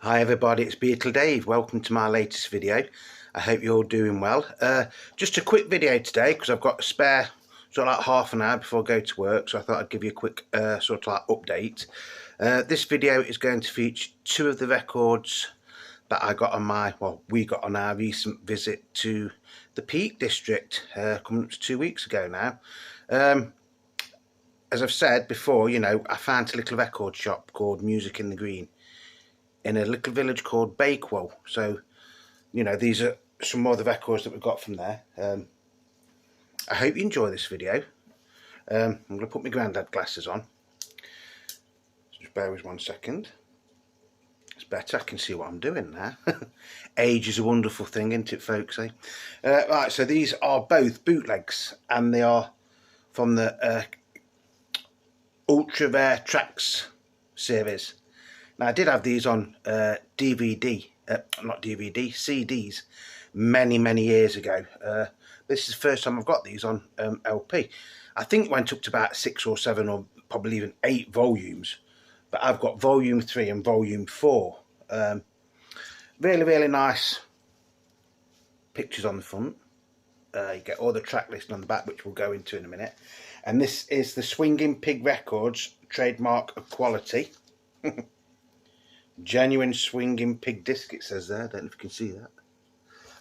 Hi everybody, it's Beatle Dave. Welcome to my latest video. I hope you're all doing well. Just a quick video today because I've got a spare sort of like half an hour before I go to work, so I thought I'd give you a quick sort of like update. This video is going to feature two of the records that I got on we got on our recent visit to the Peak District coming up to 2 weeks ago now. As I've said before, you know, I found a little record shop called Music in the Green in a little village called Bakewell. So, you know, these are some more of the records that we've got from there. I hope you enjoy this video. I'm going to put my grandad glasses on. Just bear with 1 second. It's better, I can see what I'm doing now. Age is a wonderful thing, isn't it, folks? Eh? Right, so these are both bootlegs, and they are from the Ultra Rare Tracks series. Now, I did have these on CDs many years ago. This is the first time I've got these on LP. I think it went up to about 6 or 7 or probably even 8 volumes, but I've got volume 3 and volume 4. Really nice pictures on the front. You get all the track listing on the back, which we'll go into in a minute. And this is the Swinging Pig Records trademark of quality. Genuine Swinging Pig disc, it says there. I don't know if you can see that.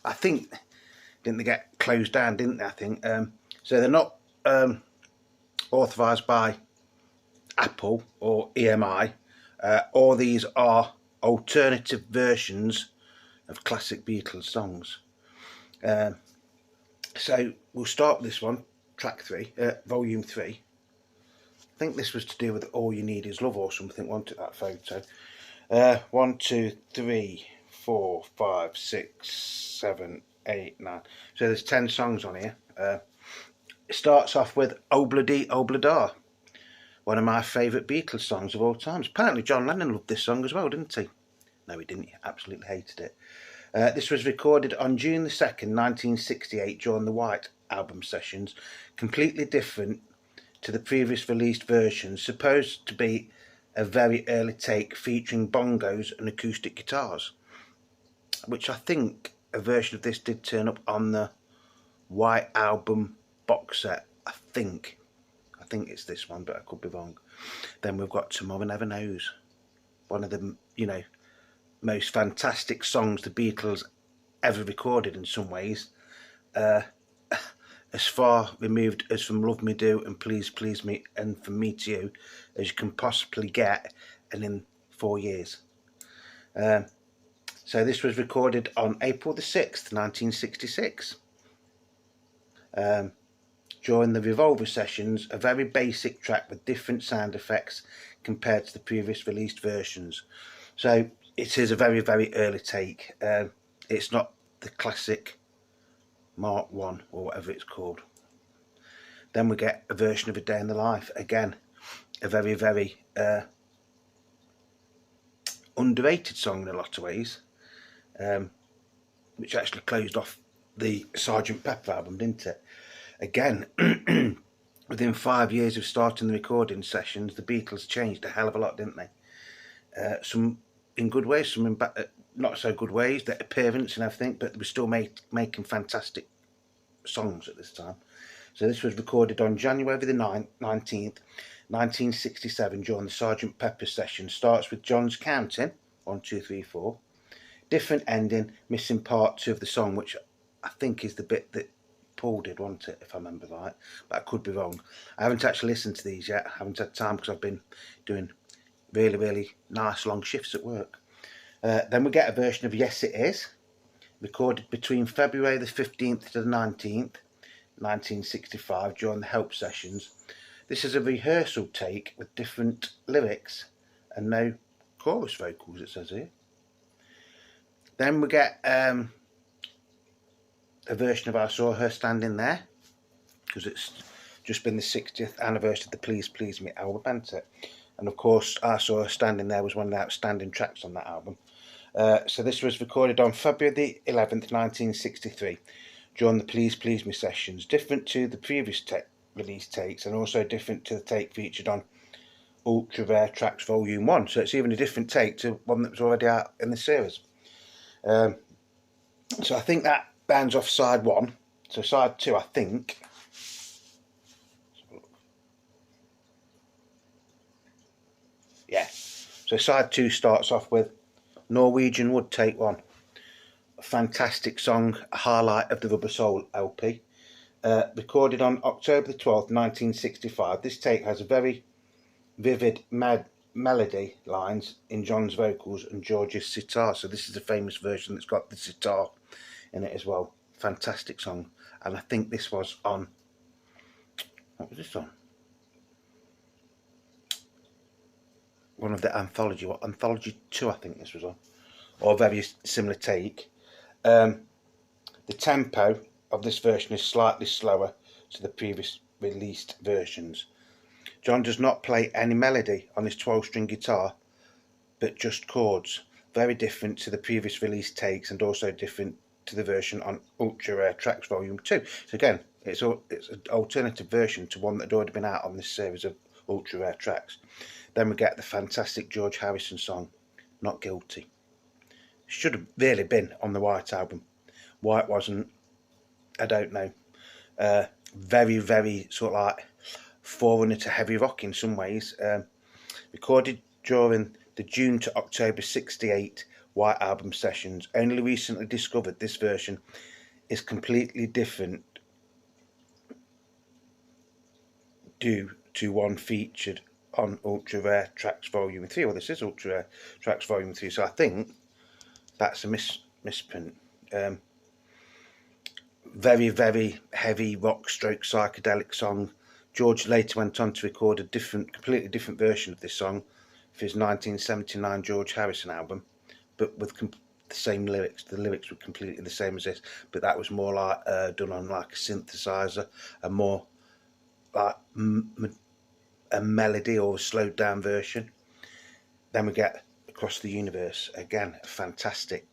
I think, didn't they get closed down, didn't they, I think? So they're not authorised by Apple or EMI. All these are alternative versions of classic Beatles songs. So we'll start with this one, track 3, volume 3. I think this was to do with All You Need Is Love or something, wasn't it, that photo? 1, 2, 3, 4, 5, 6, 7, 8, 9. So there's 10 songs on here. It starts off with Obla-Dee Obla-Da, one of my favourite Beatles songs of all times. Apparently John Lennon loved this song as well, didn't he? No, he didn't. He absolutely hated it. This was recorded on June the 2nd, 1968 during the White Album sessions. Completely different to the previous released versions, supposed to be a very early take featuring bongos and acoustic guitars, which I think a version of this did turn up on the White Album box set. I think it's this one, but I could be wrong. Then we've got Tomorrow Never Knows, one of the, you know, most fantastic songs the Beatles ever recorded in some ways. As far removed as from Love Me Do and Please Please Me and From Me to You as you can possibly get, and in 4 years. So this was recorded on April the 6th, 1966. During the Revolver sessions, a very basic track with different sound effects compared to the previous released versions. So it is a very early take. It's not the classic Mark 1 or whatever it's called. Then we get a version of A Day in the Life. Again, a very underrated song in a lot of ways, which actually closed off the Sgt. Pepper album, didn't it? Again, within 5 years of starting the recording sessions, the Beatles changed a hell of a lot, didn't they? Some in good ways, some in not so good ways, their appearance and everything, but they were still making fantastic songs at this time. So this was recorded on January the 19th, 1967 during the Sgt. Pepper session. Starts with John's Counting, 1, 2, 3, 4. Different ending, missing part 2 of the song, which I think is the bit that Paul did, wasn't it, if I remember right, but I could be wrong. I haven't actually listened to these yet. I haven't had time because I've been doing really nice long shifts at work. Then we get a version of Yes It Is, recorded between February the 15th to the 19th, 1965 during the Help sessions. This is a rehearsal take with different lyrics and no chorus vocals, it says here. Then we get a version of I Saw Her Standing There, because it's just been the 60th anniversary of the Please Please Me album, hasn't it? And of course, I Saw Her Standing There was one of the outstanding tracks on that album. So this was recorded on February the 11th, 1963, during the Please Please Me sessions, different to the previous release takes and also different to the take featured on Ultra Rare Tracks Volume 1. So it's even a different take to one that was already out in the series. So I think that rounds off side 1. So side 2, I think. Yeah. So side 2 starts off with Norwegian Wood Take 1. A fantastic song, a highlight of the Rubber Soul LP. Recorded on October the 12th, 1965. This take has a very vivid melody lines in John's vocals and George's sitar. So this is a famous version that's got the sitar in it as well. Fantastic song. And I think this was on, what was this on? One of the anthology, anthology 2 I think this was on, or a very similar take. The tempo of this version is slightly slower to the previous released versions. John does not play any melody on his 12-string guitar, but just chords. Very different to the previous release takes and also different to the version on Ultra Rare Tracks Volume 2. So again, it's an alternative version to one that had already been out on this series of Ultra Rare Tracks. Then we get the fantastic George Harrison song, Not Guilty. Should have really been on the White album. Why it wasn't, I don't know. Very, very sort of like forerunner to heavy rock in some ways. Recorded during the June to October 68 White Album sessions. Only recently discovered this version is completely different due to one featured on Ultra Rare Tracks Volume 3. Well, this is Ultra Rare Tracks Volume 3, so I think that's a misprint. Very, very heavy rock stroke psychedelic song. George later went on to record a completely different version of this song for his 1979 George Harrison album, but with the same lyrics. The lyrics were completely the same as this, but that was more like done on like a synthesizer, a more like a melody or a slowed down version. Then we get Across the Universe, again a fantastic,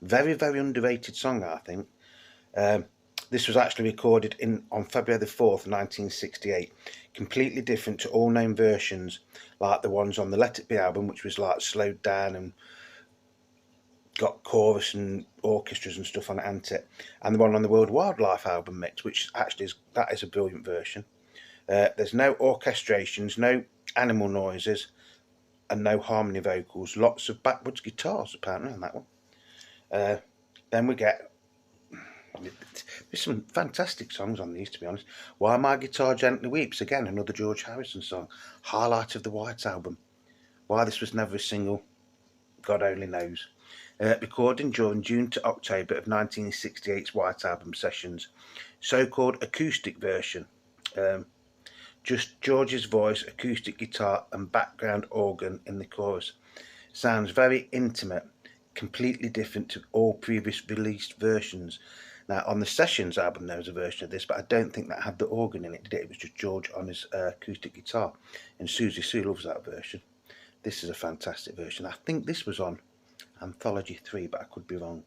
very, very underrated song, I think. This was actually recorded on February the 4th, 1968. Completely different to all known versions, like the ones on the Let It Be album, which was like slowed down and got chorus and orchestras and stuff on it, and the one on the World Wildlife album mix, which actually is a brilliant version. There's no orchestrations, no animal noises, and no harmony vocals. Lots of backwards guitars apparently on that one. Then we get, there's some fantastic songs on these, to be honest. Why My Guitar Gently Weeps, again another George Harrison song, highlight of the White album. Why this was never a single, God only knows. Recording during June to October of 1968's White Album sessions. So-called acoustic version. Just George's voice, acoustic guitar and background organ in the chorus. Sounds very intimate, completely different to all previous released versions. Now on the Sessions album there was a version of this, but I don't think that had the organ in it, did it? It was just George on his acoustic guitar, and Susie Sue loves that version. This is a fantastic version. I think this was on Anthology 3, but I could be wrong.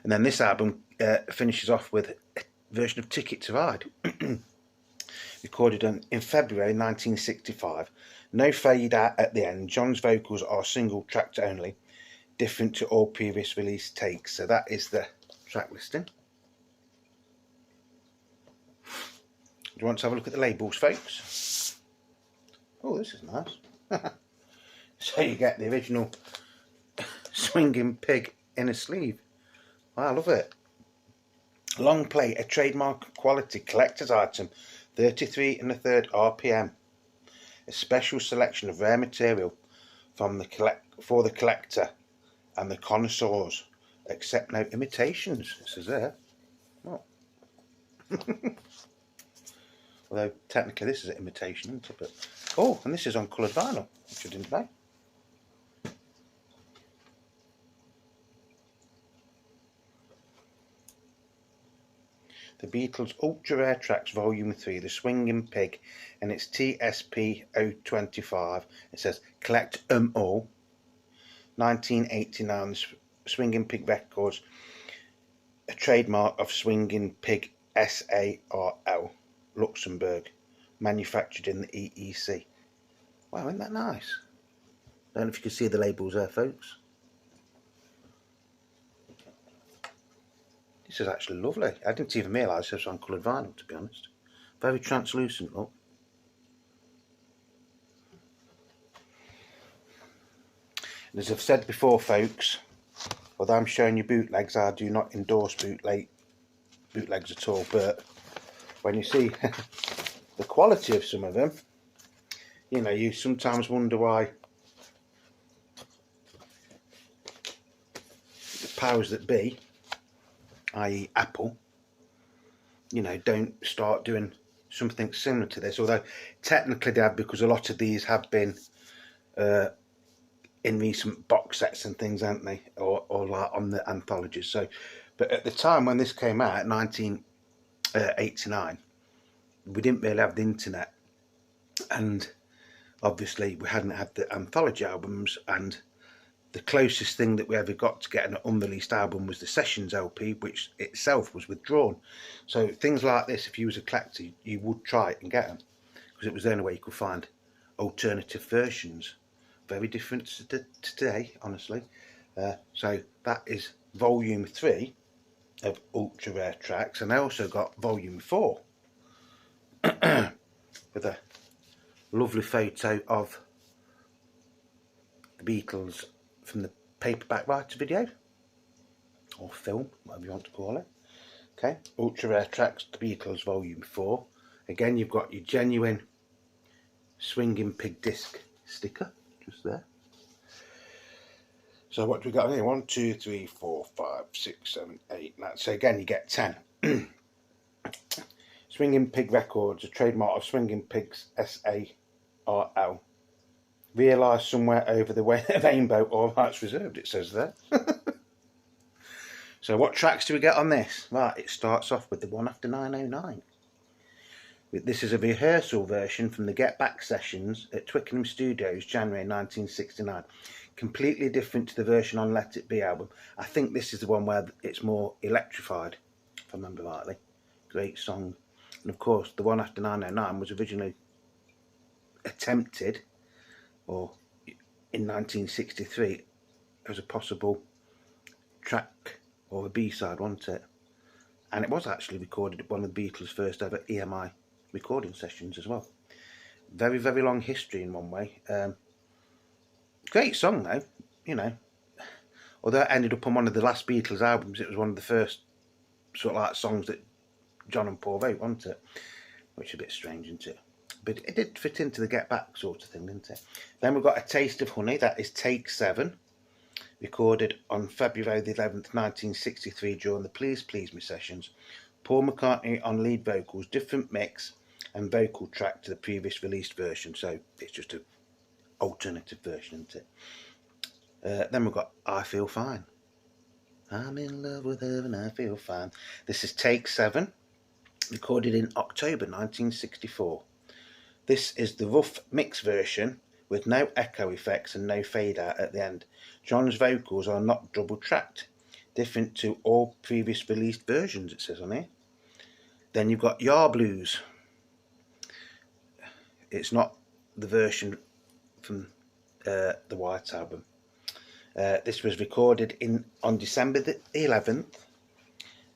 And then this album finishes off with a version of Ticket to Ride. Recorded in February 1965. No fade out at the end. John's vocals are single tracked only, different to all previous release takes. So that is the track listing. Do you want to have a look at the labels, folks? Oh, this is nice. So you get the original Swinging Pig in a sleeve. I love it. Long play, a trademark quality collector's item, 33 1/3 RPM. A special selection of rare material for the collector and the connoisseurs. Accept no imitations. This is there. Oh. Although technically this is an imitation, isn't it? But, oh, and this is on coloured vinyl, which I didn't know. The Beatles Ultra Rare Tracks Volume 3, The Swinging Pig, and its TSP 025. It says, collect 'em all. 1989, Swinging Pig Records, a trademark of Swinging Pig SARL, Luxembourg, manufactured in the EEC. Wow, isn't that nice? Don't know if you can see the labels there, folks. This is actually lovely. I didn't even realise this was on coloured vinyl, to be honest. Very translucent look. And as I've said before, folks, although I'm showing you bootlegs, I do not endorse bootlegs at all. But when you see the quality of some of them, you know, you sometimes wonder why the powers that be, i.e. Apple, you know, don't start doing something similar to this. Although technically they have, because a lot of these have been in recent box sets and things, haven't they, or like on the anthologies. So, but at the time when this came out, 1989, we didn't really have the internet, and obviously we hadn't had the anthology albums, and the closest thing that we ever got to getting an unreleased album was the Sessions LP, which itself was withdrawn. So things like this, if you was a collector, you would try it and get them, because it was the only way you could find alternative versions. Very different to today, honestly. So that is volume 3 of Ultra Rare Tracks, and I also got volume 4 with a lovely photo of the Beatles from the paperback writer video, or film, whatever you want to call it. Okay, Ultra Rare Tracks, the Beatles, volume 4. Again, you've got your genuine swinging pig disc sticker just there. So what do we got here? 1, 2, 3, 4, 5, 6, 7, 8, 9. So again, you get 10. Swinging Pig Records, a trademark of Swinging Pigs, SARL. Realised somewhere over the rainbow, all rights reserved, it says there. So what tracks do we get on this? Right, it starts off with the One After 909. This is a rehearsal version from the Get Back sessions at Twickenham Studios, January 1969. Completely different to the version on Let It Be album. I think this is the one where it's more electrified, if I remember rightly. Great song. And of course, the One After 909 was originally attempted, or in 1963, as a possible track or a B-side, wasn't it? And it was actually recorded at one of the Beatles' first ever EMI recording sessions as well. Very, very long history in one way. Great song though, you know. Although it ended up on one of the last Beatles albums, it was one of the first sort of like songs that John and Paul wrote, wasn't it? Which is a bit strange, isn't it? But it did fit into the Get Back sort of thing, didn't it? Then we've got A Taste of Honey, that is take 7. Recorded on February the 11th, 1963 during the Please Please Me sessions. Paul McCartney on lead vocals, different mix and vocal track to the previous released version. So it's just an alternative version, isn't it? Then we've got I Feel Fine. I'm in love with her and I feel fine. This is take 7, recorded in October 1964. This is the rough mix version with no echo effects and no fade out at the end. John's vocals are not double tracked, different to all previous released versions, it says on here. Then you've got Yar Blues. It's not the version from the White Album. This was recorded on December the 11th,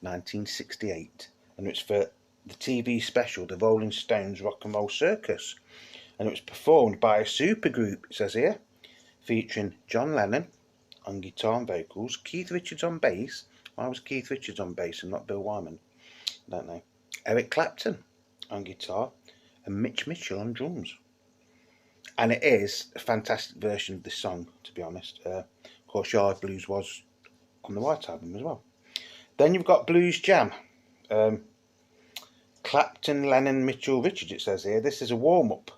1968, and it's for the TV special, The Rolling Stones Rock and Roll Circus, and it was performed by a supergroup, it says here, featuring John Lennon on guitar and vocals, Keith Richards on bass. Why was Keith Richards on bass and not Bill Wyman? I don't know. Eric Clapton on guitar and Mitch Mitchell on drums. And it is a fantastic version of this song, to be honest. Of course, Yard Blues was on the White Album as well. Then you've got Blues Jam. Clapton, Lennon, Mitchell, Richards, it says here. This is a warm-up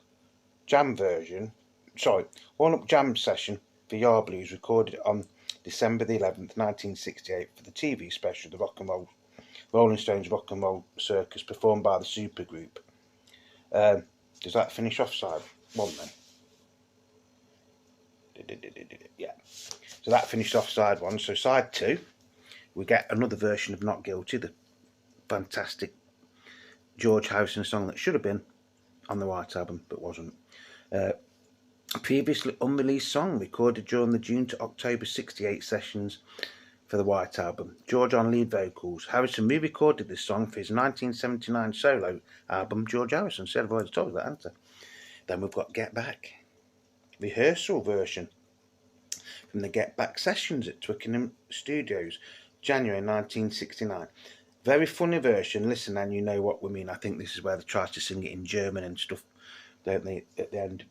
jam version. Sorry, warm-up jam session for Yard Blues, recorded on December the 11th, 1968 for the TV special, The Rolling Stones Rock and Roll Circus, performed by the supergroup. Does that finish off side 1 then? Yeah. So that finished off side 1. So side 2, we get another version of Not Guilty, the fantastic George Harrison song that should have been on the White Album but wasn't. Previously unreleased song recorded during the June to October '68 sessions for the White Album. George on lead vocals. Harrison re-recorded this song for his 1979 solo album, George Harrison. Said I've already told you that, haven't I? Then we've got Get Back. Rehearsal version from the Get Back sessions at Twickenham Studios, January 1969. Very funny version. Listen and you know what we mean. I think this is where they try to sing it in German and stuff, don't they, at the end.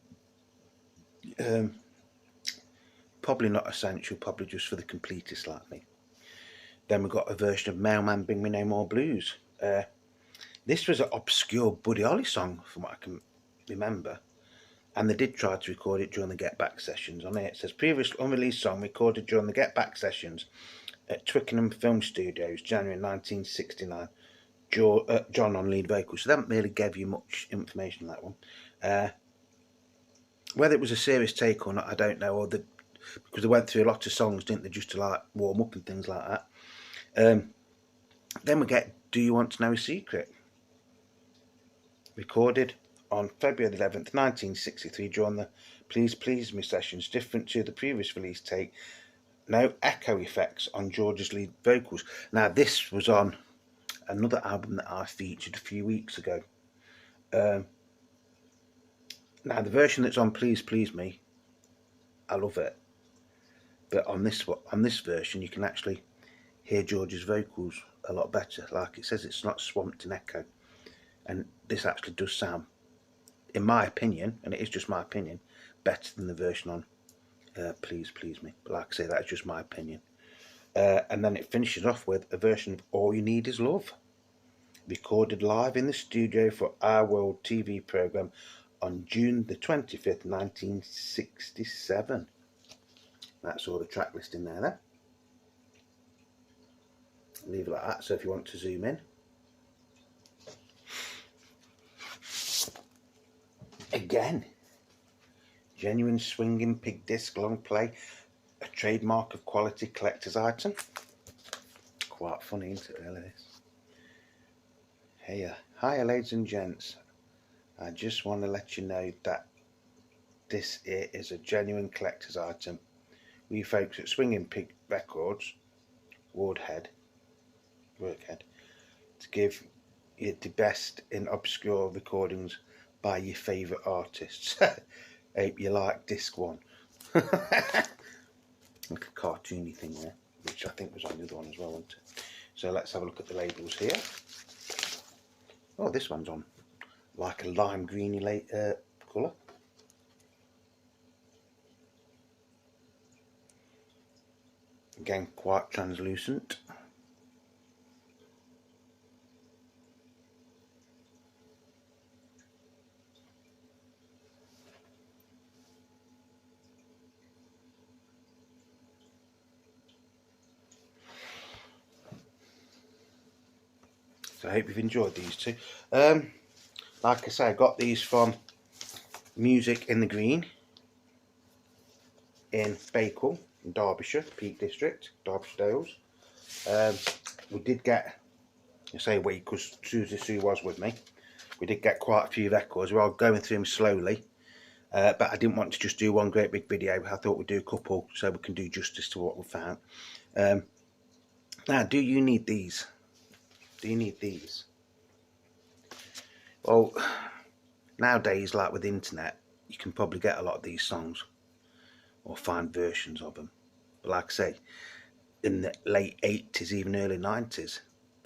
Probably not essential, probably just for the completists like me. Then we got a version of Mailman Bring Me No More Blues. This was an obscure Buddy Holly song from what I can remember, and they did try to record it during the Get Back sessions. On here it says previous unreleased song recorded during the Get Back sessions at Twickenham Film Studios, January 1969. John on lead vocals. So they haven't really gave you much information on that one. Whether it was a serious take or not, I don't know, because they went through a lot of songs, didn't they, just to like warm up and things like that. Then we get Do You Want to Know a Secret? Recorded on February 11th, 1963 during the Please Please Me sessions. Different to the previous release take, no echo effects on George's lead vocals. Now this was on another album that I featured a few weeks ago. Now the version that's on Please Please Me, I love it. But on this version you can actually hear George's vocals a lot better. Like it says, it's not swamped in echo, and this actually does sound, in my opinion, and it is just my opinion, better than the version on Please Please Me. But like I say, that's just my opinion. And then it finishes off with a version of All You Need Is Love, recorded live in the studio for Our World TV programme on June the 25th, 1967. That's all the track listing there. Leave it like that, so if you want to zoom in. Again, genuine swinging pig disc long play, a trademark of quality collector's item. Quite funny, isn't it, really, this? Hey, hiya ladies and gents, I just want to let you know that this here is a genuine collector's item. We folks at Swinging Pig Records, Workhead, to give you the best in obscure recordings by your favourite artists. Hope you like disc one. Like a cartoony thing there, which I think was on the other one as well, wasn't it? So let's have a look at the labels here. Oh, this one's on like a lime greeny colour. Again, quite translucent. So I hope you've enjoyed these two. Like I say, I got these from Music in the Green in Bakewell, in Derbyshire, Peak District, Derbyshire Dales. We did get, I say we, because Susie Sue was with me, we did get quite a few records. We were going through them slowly, but I didn't want to just do one great big video. I thought we'd do a couple so we can do justice to what we found. Now, do you need these? Do you need these? Well, nowadays, like with the internet, you can probably get a lot of these songs or find versions of them. But like I say, in the late 80s, even early 90s,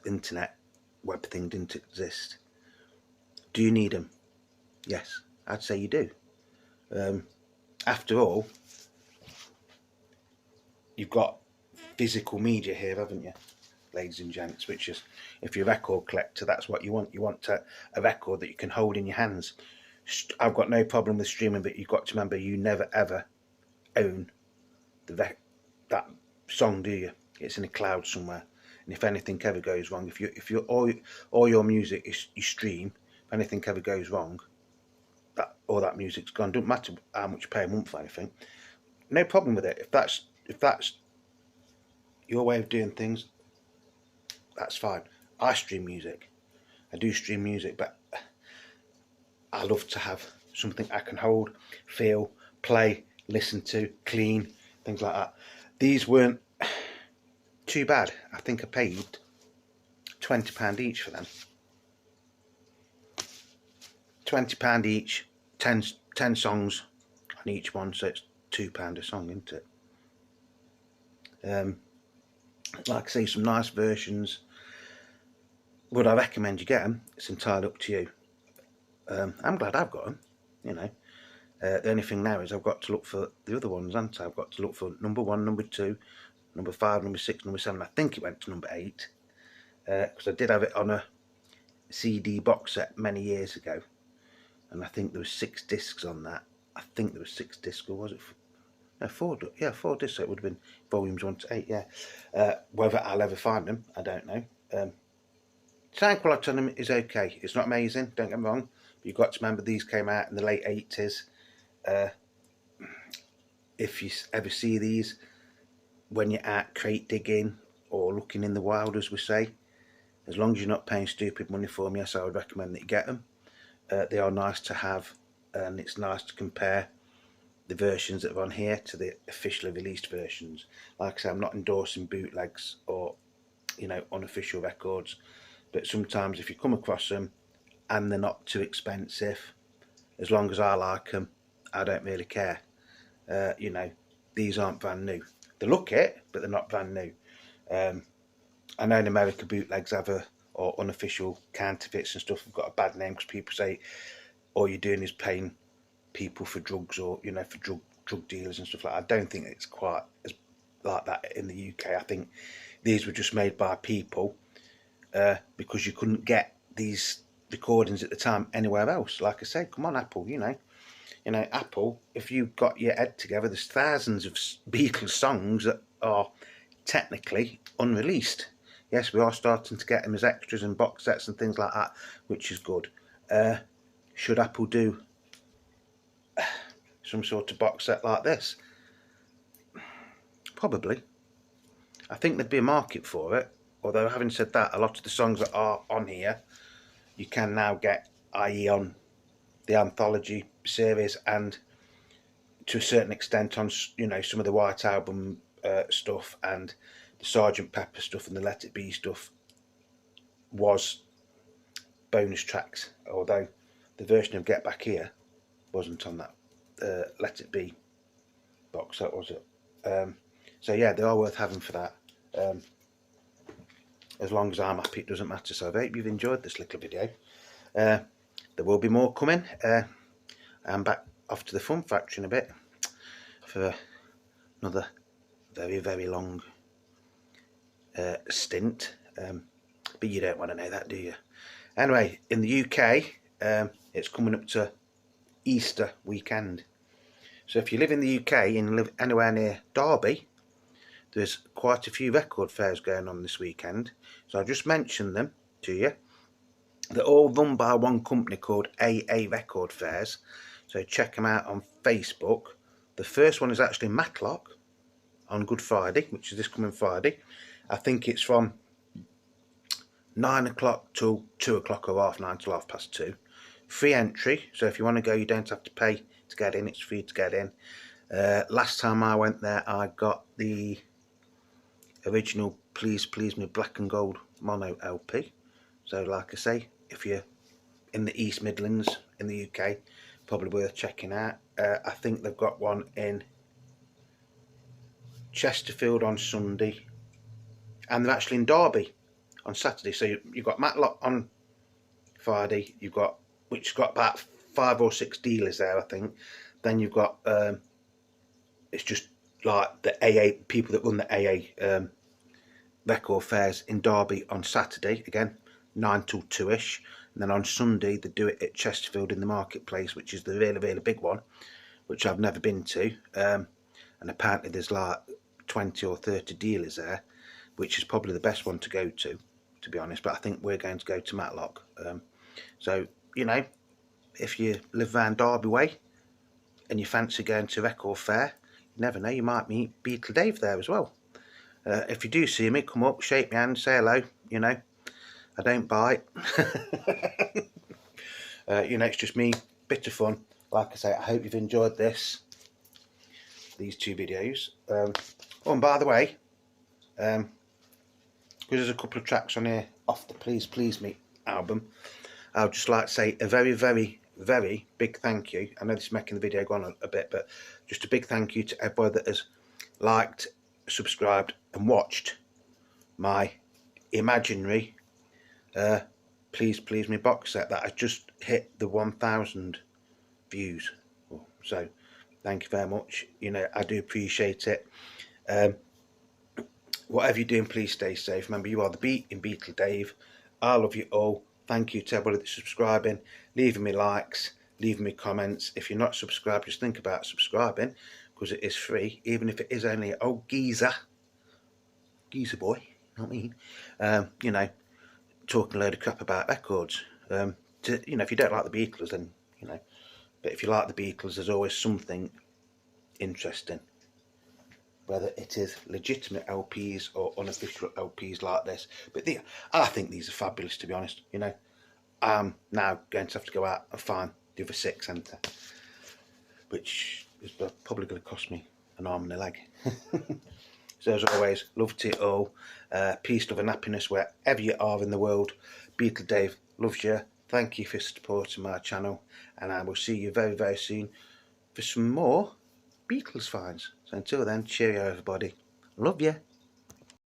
the internet web thing didn't exist. Do you need them? Yes, I'd say you do. After all, you've got physical media here, haven't you, ladies and gents? Which is, if you're a record collector, that's what you want. You want a record that you can hold in your hands. I've got no problem with streaming, but you've got to remember, you never ever own that song, do you? It's in a cloud somewhere, and if anything ever goes wrong, if you all your music is you stream, if anything ever goes wrong, all that music's gone. Doesn't matter how much you pay a month or anything. No problem with it. If that's your way of doing things, that's fine. I stream music. I do stream music, but I love to have something I can hold, feel, play, listen to, clean, things like that. These weren't too bad. I think I paid £20 each for them. £20 each, 10 songs on each one, so it's £2 a song, isn't it? Like I say, some nice versions. Would I recommend you get them? It's entirely up to you. I'm glad I've got them, you know. The only thing now is I've got to look for the other ones, haven't I? I've got to look for number 1, number 2, number 5, number 6, number 7. I think it went to number 8, because I did have it on a CD box set many years ago, and I think there was 6 discs on that. I think there was 6 discs, or was it? No, 4. Yeah, 4 discs. So it would have been volumes 1 to 8. Yeah. Whether I'll ever find them, I don't know. Sound quality on them is okay. It's not amazing, don't get me wrong, but you've got to remember these came out in the late 80s. If you ever see these when you're out crate digging or looking in the wild, as we say, as long as you're not paying stupid money for them, yes, I would recommend that you get them. They are nice to have, and it's nice to compare the versions that are on here to the officially released versions. Like I say, I'm not endorsing bootlegs or, you know, unofficial records, but sometimes if you come across them and they're not too expensive, as long as I like them, I don't really care. You know, these aren't brand new. They look it, but they're not brand new. I know in America bootlegs have or unofficial counterfeits and stuff have got a bad name because people say all you're doing is paying people for drugs, or, you know, for drug dealers and stuff like that. I don't think it's quite as like that in the UK. I think these were just made by people because you couldn't get these recordings at the time anywhere else. Like I said, come on, Apple, you know, Apple, if you've got your head together, there's thousands of Beatles songs that are technically unreleased. Yes, we are starting to get them as extras and box sets and things like that, which is good. Should Apple do some sort of box set like this? Probably. I think there'd be a market for it. Although, having said that, a lot of the songs that are on here you can now get, i.e. on the anthology series, and to a certain extent on, you know, some of the White Album stuff and the Sgt. Pepper stuff and the Let It Be stuff was bonus tracks, although the version of Get Back Here wasn't on that Let It Be box set, was it? So yeah, they are worth having for that. As long as I'm happy, it doesn't matter. So I hope you've enjoyed this little video. There will be more coming. I'm back off to the Fun Factory in a bit for another very, very long stint. But you don't want to know that, do you? Anyway, in the UK, it's coming up to Easter weekend. So if you live in the UK and live anywhere near Derby, there's quite a few record fairs going on this weekend. So I'll just mention them to you. They're all run by one company called AA Record Fairs. So check them out on Facebook. The first one is actually Matlock on Good Friday, which is this coming Friday. I think it's from 9 o'clock till 2 o'clock, or 9:30 till 2:30. Free entry, so if you want to go, you don't have to pay to get in. It's free to get in. Last time I went there, I got the original Please Please Me Black and Gold mono LP. So like I say, if you're in the East Midlands in the UK, probably worth checking out. I think they've got one in Chesterfield on Sunday, and they're actually in Derby on Saturday. So you've got Matlock on Friday, which has got about 5 or 6 dealers there, I think. Then you've got it's just like the AA people that run the AA record fairs in Derby on Saturday, again 9 till 2ish, and then on Sunday they do it at Chesterfield in the marketplace, which is the really, really big one, which I've never been to, and apparently there's like 20 or 30 dealers there, which is probably the best one to go to be honest. But I think we're going to go to Matlock. So, you know, if you live around Derby way and you fancy going to a record fair, you never know, you might meet Beatle Dave there as well. If you do see me, come up, shake my hand, say hello. You know, I don't bite. You know, it's just me, bit of fun. Like I say, I hope you've enjoyed this. these 2 videos. Oh, and by the way, because there's a couple of tracks on here off the Please Please Me album, I would just like to say a very, very, very big thank you. I know this is making the video go on a bit, but just a big thank you to everybody that has liked, subscribed and watched my imaginary Please Please Me box set that has just hit the 1,000 views. So thank you very much. You know, I do appreciate it. Whatever you're doing, please stay safe. Remember, you are the Beat in Beatle Dave. I love you all. Thank you to everybody that's subscribing, leaving me likes, leaving me comments. If you're not subscribed, just think about subscribing, because it is free, even if it is only an old geezer boy, you know what I mean? You know, talking a load of crap about records. You know, if you don't like the Beatles, then, you know, but if you like the Beatles, there's always something interesting, whether it is legitimate LPs or unofficial LPs like this. But I think these are fabulous, to be honest. You know, I'm now going to have to go out and find the other 6 enter, which is probably going to cost me an arm and a leg. So as always, love to you all. Peace, love and happiness wherever you are in the world. Beatle Dave loves you. Thank you for supporting my channel, and I will see you very, very soon for some more Beatles finds. So until then, cheerio everybody. Love you.